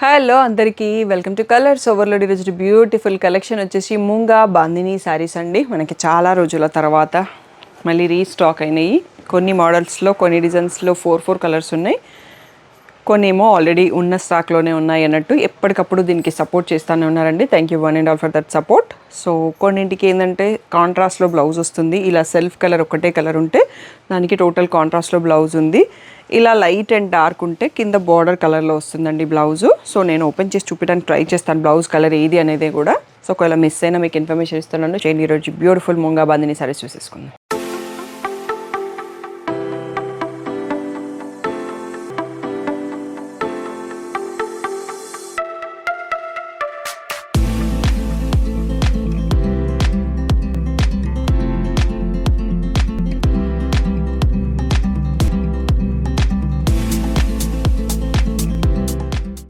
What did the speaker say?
Hello అందరికీ welcome to colours overload. ఈరోజు beautiful collection వచ్చేసి మూంగా బాందిని శారీస్ అండి. మనకి చాలా రోజుల తర్వాత మళ్ళీ రీస్టాక్ అయినాయి. కొన్ని మోడల్స్లో కొన్ని డిజైన్స్లో ఫోర్ కలర్స్ ఉన్నాయి, కొన్ని ఏమో ఆల్రెడీ ఉన్న స్టాక్లోనే ఉన్నాయి అన్నట్టు ఎప్పటికప్పుడు దీనికి సపోర్ట్ చేస్తూనే ఉన్నారండి. Thank you one and all for that support. So కొన్నింటికి ఏంటంటే కాంట్రాస్ట్లో బ్లౌజ్ వస్తుంది. ఇలా సెల్ఫ్ కలర్ ఒకటే కలర్ ఉంటే దానికి టోటల్ కాంట్రాస్ట్లో బ్లౌజ్ ఉంది. ఇలా లైట్ అండ్ డార్క్ ఉంటే కింద బార్డర్ కలర్లో వస్తుందండి బ్లౌజు. సో నేను ఓపెన్ చేసి చూపించడానికి ట్రై చేస్తాను బ్లౌజ్ కలర్ ఏది అనేది కూడా. సో ఒకవేళ మిస్ అయినా మీకు ఇన్ఫర్మేషన్ ఇస్తున్నాను. చేయండి. ఈరోజు బ్యూటిఫుల్ మూంగా బాందిని సారీస్ చూసేసుకుందాం.